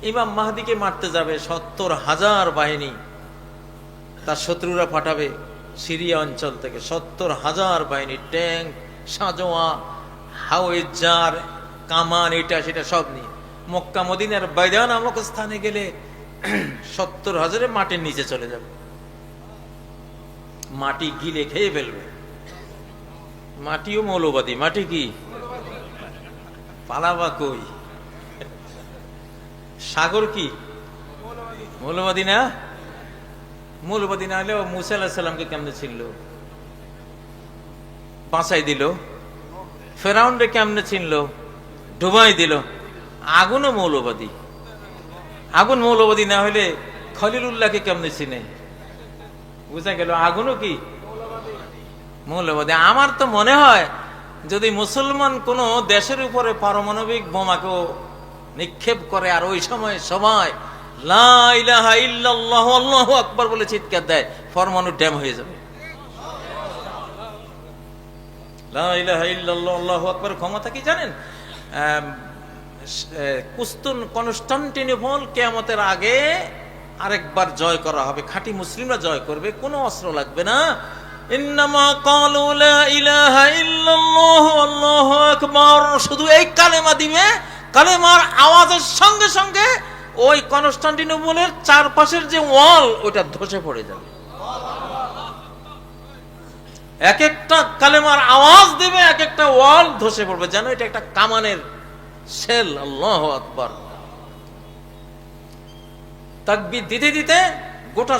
ইমাম মাহদিকে মারতে যাবে, 70,000 বাহিনী তার শত্রুরা পাঠাবে সিরিয়া অঞ্চল থেকে, 70,000 বাহিনী, ট্যাঙ্ক, সাজোয়া, হাওয়েজার, কামান, এটা সেটা সব নিয়ে মক্কা মদিনার বাইদা নামক স্থানে গেলে 70,000 মাটির নিচে চলে যাবে, মাটি গিলে খেয়ে ফেলবে। মাটিও মৌলবাদী। মাটি কি পালাবা কই? সাগর কি মৌলবাদী না? মৌলবাদী না হলেও মুসা আলাইহিস সালামকে কেমনে ছিল, বাঁচাই দিল। ফেরাউনরে কেমনে চিনল, ডুবাই দিল। আগুনও মৌলবাদী। আগুন মৌলবাদী না হলে খলিলুল্লাহকে কেমনে চিনে? বুঝা গেল আগুনও কি মৌলবাদী। আমার তো মনে হয় যদি মুসলমান কোন দেশের উপরে পারমাণবিক বোমাকেও নিক্ষেপ করে আর ওই সময় সবাই লা ইলাহা ইল্লাল্লাহ আল্লাহু আকবার বলে চিৎকার দেয়, পরমাণু ড্যাম হয়ে যাবে। লা ইলাহা ইল্লাল্লাহ আল্লাহু আকবার ক্ষমতা কি জানেন? কনস্টান্টিনোপল কিয়ামতের আগে আরেকবার জয় করা হবে, খাঁটি মুসলিমরা জয় করবে, কোনো অস্ত্র লাগবে না। ইন্নামা ক্বালু লা ইলাহা ইল্লাল্লাহ আল্লাহু আকবার, শুধু এই কালেমা দিবে, কালেমার আওয়াজের সঙ্গে সঙ্গে ওই কনস্টান্টিনোপলের চারপাশের যে ওয়াল ওটা ধসে পড়ে যাবে। এক একটা কালেমার আওয়াজ দিবে, এক একটা ওয়াল ধসে পড়বে, যেন এটা একটা কামানের শেল। আল্লাহু আকবার। তাকবীর দিতে দিতে গোটা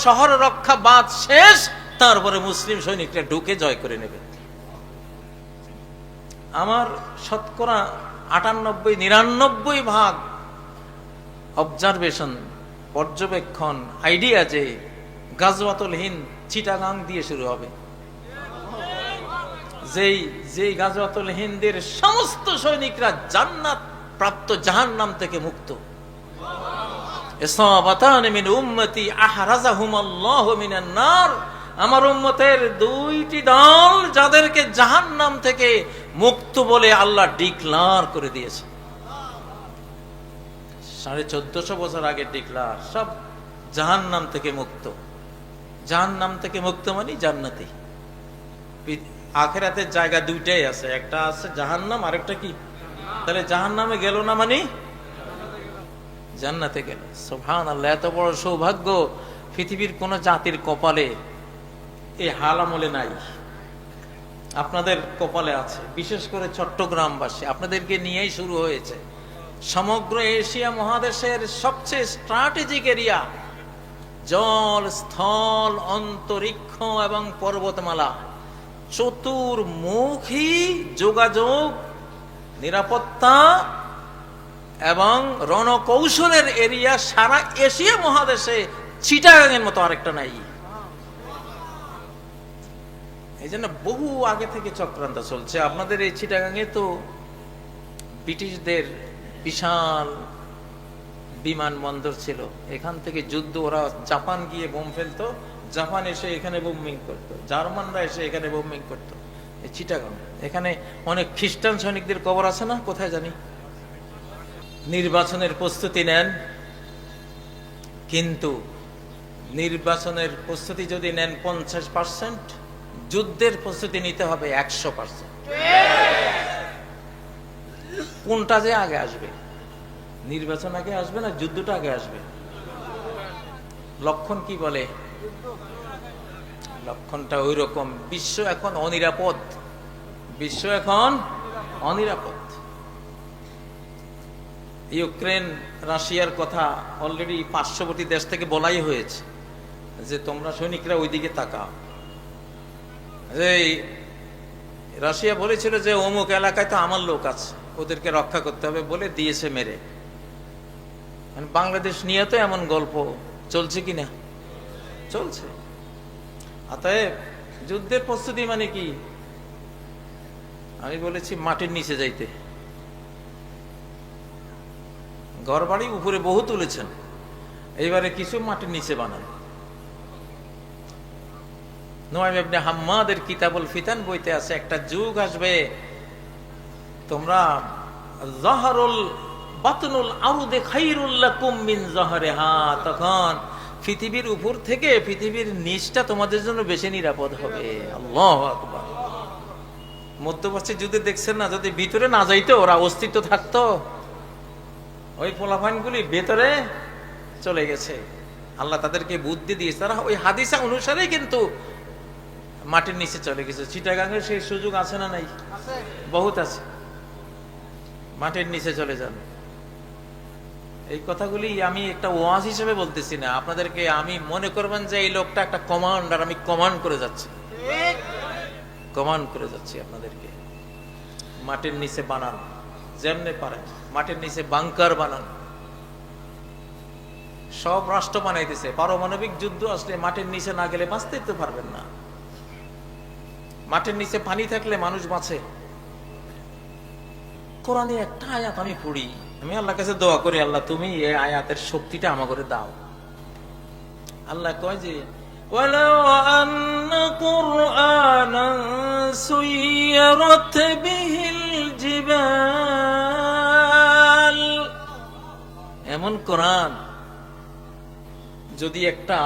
শহর রক্ষা বাদ শেষ, তারপরে মুসলিম সৈনিকরা ঢুকে জয় করে নেবে। আমার শতকরা 98-99% অবজারভেশন, পর্যবেক্ষণ, আইডিয়া যে গাজওয়াতুল হিন্দ চিটাগাং দিয়ে শুরু হবে। যেই গাজওয়াতুল হিন্দের সমস্ত সৈনিকরা জান্নাত প্রাপ্ত, জাহান্নাম থেকে মুক্ত। ইসাবাতান মিন উম্মতি আহরাজাহুমাল্লাহু মিনান নার, আমার উম্মতের দুইটি দল যাদেরকে জাহান্নাম থেকে মুক্ত বলে আল্লাহ ডিক্লার করে দিয়েছে। 1450 বছর আগে ডিক্লার, সব জাহান্নাম থেকে মুক্ত। জাহান্নাম থেকে মুক্ত মানে জান্নাতি। আখিরাতের জায়গা দুইটাই আছে, একটা আছে জাহান্নাম, আরেকটা কি? তাহলে জাহান্নামে গেল না মানে জান্নাতে গেল। সুবহানাল্লাহ, এত বড় সৌভাগ্য পৃথিবীর কোন জাতির কপালে এই হাল আমলে নাই, আপনাদের কপালে আছে। বিশেষ করে চট্টগ্রামবাসী, আপনাদেরকে নিয়েই শুরু হয়েছে। সমগ্র এশিয়া মহাদেশের সবচেয়ে স্ট্র্যাটেজিক এরিয়া, জল, স্থল, অন্তরিক্ষ এবং পর্বতমালা, চতুর্মুখী যোগাযোগ, নিরাপত্তা এবং রণকৌশলের এরিয়া সারা এশিয়া মহাদেশে চিটাগাংয়ের মতো আরেকটা নাই। এই জন্য বহু আগে থেকে চক্রান্ত চলছে। আপনাদের এই চিটাগাংয়ে তো ব্রিটিশদের বিশাল বিমানবন্দর ছিল, এখান থেকে যুদ্ধ, ওরা জাপান গিয়ে বোম ফেলতো, জাপান এসে এখানে বোমিং করতো, জার্মানরা এসে এখানে বোমিং করতো। এই চিটাগাং, এখানে অনেক খ্রিস্টান সৈনিকদের কবর আছে না, কোথায় জানি। নির্বাচনের প্রস্তুতি নেন, কিন্তু নির্বাচনের প্রস্তুতি যদি নেন 50%, যুদ্ধের প্রস্তুতি নিতে হবে 100%। কোনটা যে আগে আসবে? নির্বাচন আগে আসবে না যুদ্ধটা আগে আসবে? লক্ষণ কি বলে? লক্ষণটা ওই রকম। বিশ্ব এখন অনিরাপদ, বিশ্ব এখন অনিরাপদ। ইউক্রেন রাশিয়ার কথা অলরেডি পার্শ্ববর্তী দেশ থেকে বলাই হয়েছে যে তোমরা সৈনিকরা ওইদিকে তাকাও। এই রাশিয়া বলেছিল যে অমুক এলাকায় তো আমার লোক আছে, ওদেরকে রক্ষা করতে হবে বলে দিয়েছে মেরে। বাংলাদেশ নিয়ে তো এমন গল্প চলছে কিনা? চলছে। অতএব যুদ্ধের প্রস্তুতি মানে কি? আমি বলেছি মাটির নিচে যাইতে। ঘর বাড়ি উপরে বহু তুলেছেন, এইবারে কিছু মাটির নিচে বানান। নুআইম ইবনে হাম্মাদের কিতাবুল ফিতান বইতে আছে, একটা যুগ আসবে তোমরা জাহরুল বাতনুল আরদি খায়রুল লাকুম মিন যাহরিহা, তখন পৃথিবীর উপর থেকে পৃথিবীর নিচটা তোমাদের জন্য বেশি নিরাপদ হবে। আল্লাহু আকবার। মধ্যপ্রাচ্যের যুদ্ধে দেখছেন না, যদি ভিতরে না যাইতো ওরা অস্তিত্ব থাকতো, ওই পোলাপানগুলি ভেতরে চলে গেছে, আল্লাহ তাদেরকে বুদ্ধি দিয়েছে, তারা ওই হাদিসা অনুসারে কিন্তু মাটির নিচে চলে গেছে। চিটাগাঙের সেই সুযোগ আছে না নাই? বহুত আছে, মাটির নিচে চলে যান। এই কথাগুলি আমি একটা ওয়াজ হিসেবে বলতেছি না আপনাদেরকে, আমি মনে করবেন যে এই লোকটা একটা কমান্ডার, আমি কমান্ড করে যাচ্ছি, কমান্ড করে যাচ্ছি আপনাদেরকে। মাটির নিচে বানান যেমনে পারেন, মাটির নিচে বাংকার বানান। সব রাষ্ট্র বানাইতেছে, পারমাণবিক যুদ্ধ আসলে মাটির নিচে না গেলে বাঁচতেই তো পারবেন না। মাটির নিচে পানি থাকলে মানুষ বাঁচে। কোরআনে একটা আয়াত আমি পড়ি, আমি আল্লাহর কাছে দোয়া করি, আল্লাহ তুমি এই আয়াতের শক্তিটা আমাকে দাও। আল্লাহ কয় যে ওয়ালাউ আন্না কুরআনান সুয়িরাত বিহিল জিবাল, এমন কোরআন যদি একটা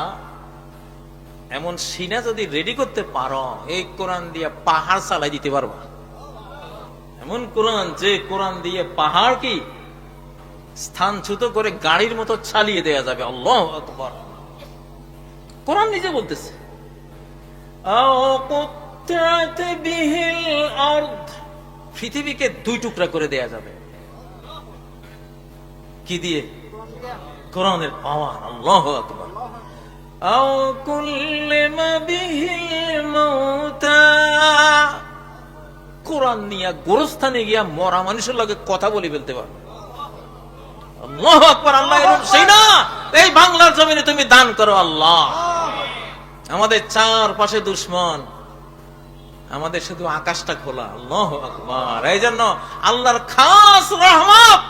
এমন সিনা যদি রেডি করতে পারো, এই কোরআন দিয়ে পাহাড় চালাই দিতে পারবা। এমন কোরআন, যে কোরআন দিয়ে পাহাড় কি স্থানচ্যুত করে গাড়ির মতো চালিয়ে দেয়া যাবে। আল্লাহু আকবার। কোরআন নিজে বলতেছে পৃথিবীকে দুই টুকরা করে দেয়া যাবে। কি দিয়ে? কোরআনের পাওয়ার। আল্লাহু আকবার। কোরআন নিয়ে গোরস্থানে গিয়া মরা মানুষের লগে কথা বলে ফেলতে পারবে। আল্লাহু আকবার। আল্লাহ সেই না, এই বাংলার জমিনে তুমি দান করো আল্লাহ। আমাদের চারপাশে দুশ্মন, আমাদের শুধু আকাশটা খোলা। আল্লাহু আকবার। এই জন্য আল্লাহর খাস রহমত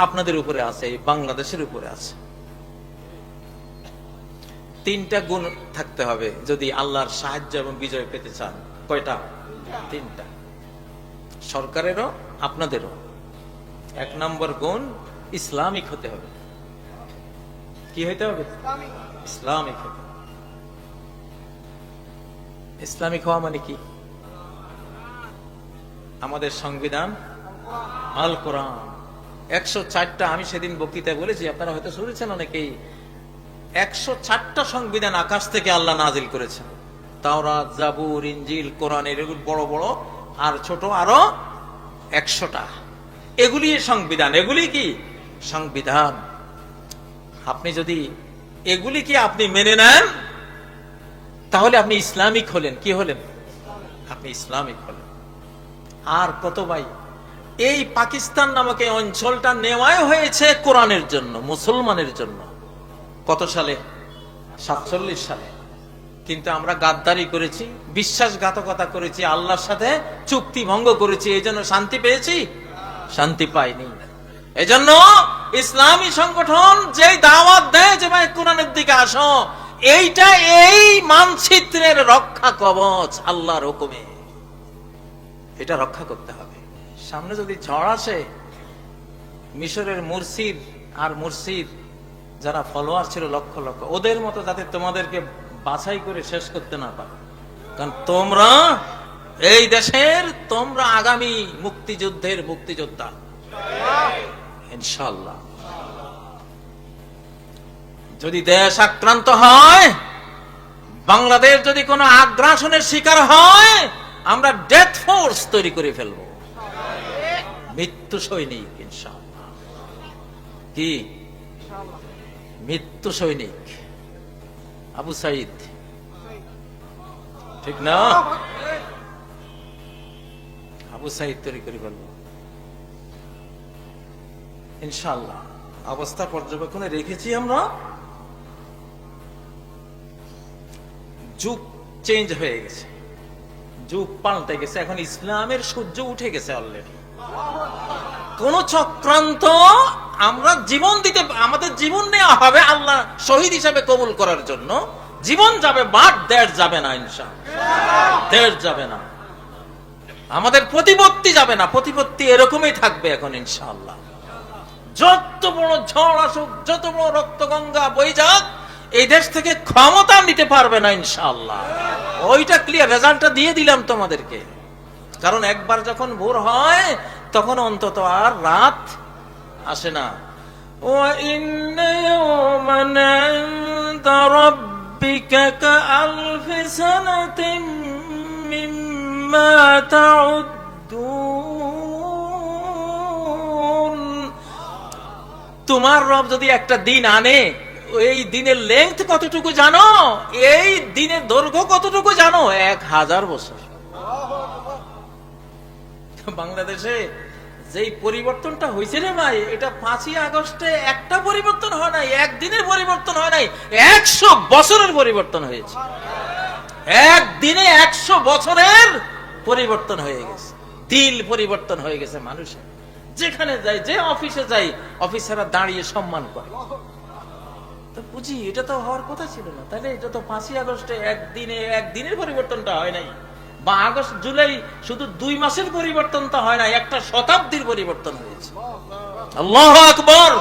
আপনাদের উপরে আছে, এই বাংলাদেশের উপরে আছে। তিনটা গুণ থাকতে হবে যদি আল্লাহর সাহায্য এবং বিজয় পেতে চান। কয়টা? তিনটা। সরকারেরও আপনাদেরও। এক নম্বর গুণ, ইসলামিক হতে হবে। কি হইতে হবে? ইসলামিক হতে হবে। ইসলামিক হওয়া মানে কি? আমাদের সংবিধান আল কোরআন 104টা, আমি সেদিন বক্তৃতায় বলেছি, আপনারা হয়তো শুনেছেন অনেকেই, 104টা সংবিধান আকাশ থেকে আল্লাহ নাজিল করেছেন। তাওরাত, জাবুর, ইনজিল, কোরআন, এগুলো বড় বড়, আর ছোট আরো 100টা। এগুলি সংবিধান। এগুলি কি? সংবিধান। আপনি যদি এগুলি কি আপনি মেনে নেন, তাহলে আপনি ইসলামিক হলেন। কি হলেন? আপনি ইসলামিক হলেন। আর কত ভাই, এই পাকিস্তান নামক এই অঞ্চলটা নেওয়াই হয়েছে কোরআনের জন্য, মুসলমানের জন্য। কত সালে? 47 সালে। কিন্তু আমরা গাদ্দারি করেছি, বিশ্বাসঘাতকতা করেছি, আল্লাহর সাথে চুক্তি ভঙ্গ করেছি। এই জন্য শান্তি পেয়েছি? শান্তি পাইনি। এজন্য ইসলামী সংগঠন যেই দাওয়াত দেয় যে ভাই কোরআনের দিকে আসো, এইটা এই মানচিত্রের রক্ষা কবচ, আল্লাহর হুকুমে এটা রক্ষা করতে হবে। সামনে যদি ঝড় আসে, মিশরের মুরসিদ আর মুরসিদ যারা ফলোয়ার ছিল লক্ষ লক্ষ, ওদের মতো যাতে তোমাদেরকে বাছাই করে শেষ করতে না পারে। কারণ তোমরা এই দেশের, তোমরা আগামী মুক্তিযুদ্ধের মুক্তিযোদ্ধা ইনশাআল্লাহ। যদি দেশ আক্রান্ত হয়, বাংলাদেশ যদি কোনো আগ্রাসনের শিকার হয়, আমরা ডেথ ফোর্স তৈরি করে ফেলবো, মৃত্যু সৈনিক ইনশাআল্লাহ। কি? মৃত্যু সৈনিক। আবু সাইদ, ঠিক না? আবু সাইদ তৈরি করে ফেলবো ইনশাআল্লাহ। অবস্থা পর্যবেক্ষণে রেখেছি আমরা। যুগ চেঞ্জ হয়ে গেছে, যুগ পাল্টে গেছে। এখন ইসলামের সূর্য উঠে গেছে অলরেডি। কোন চক্রান্ত, আমরা জীবন দিতে, আমাদের জীবন নেওয়া হবে আল্লাহ শহীদ হিসাবে কবুল করার জন্য। জীবন যাবে, বাট দেশ যাবে না ইনশাআল্লাহ। দেশ যাবে না, আমাদের প্রতিপত্তি যাবে না। প্রতিপত্তি এরকমই থাকবে এখন ইনশাআল্লাহ। যত বড় ঝড় আসুক, যত বড় রক্তগঙ্গা বই যাক, এই দেশ থেকে ক্ষমতা নিতে পারবে না ইনশাআল্লাহ। ওইটা ক্লিয়ার, রেজাল্টটা দিয়ে দিলাম তোমাদেরকে। কারণ একবার যখন ভোর হয় তখন অন্তত আর রাত আসে না। وَإِنَّ يَوْمًا عِندَ رَبِّكَ كَأَلْفِ سَنَةٍ مِّمَّا تَعُدُّونَ। তোমার রব যদি একটা দিন আনে, এই দিনের লেংথ কতটুকু জানো? এই দিনের দৈর্ঘ্য কতটুকু জানো? 1000 বছর। বাংলাদেশে যেই পরিবর্তনটা হয়েছে রে ভাই, এটা 5ই আগস্টে একটা পরিবর্তন হয় নাই, একদিনের পরিবর্তন হয় নাই, 100 বছরের পরিবর্তন হয়েছে। একদিনে 100 বছরের পরিবর্তন হয়ে গেছে। দিল পরিবর্তন হয়ে গেছে মানুষের। যেখানে যাই, যে অফিসে যাই, অফিসাররা দাঁড়িয়ে সম্মান করে। তো বুঝি এটা তো হওয়ার কথা ছিল না। তাহলে এটা তো 5ই আগস্টে একদিনের পরিবর্তনটা হয় নাই, বা আগস্ট জুলাই শুধু 2 মাসের পরিবর্তন তো হয় না, একটা শতাব্দীর পরিবর্তন হয়েছে। আল্লাহু আকবার।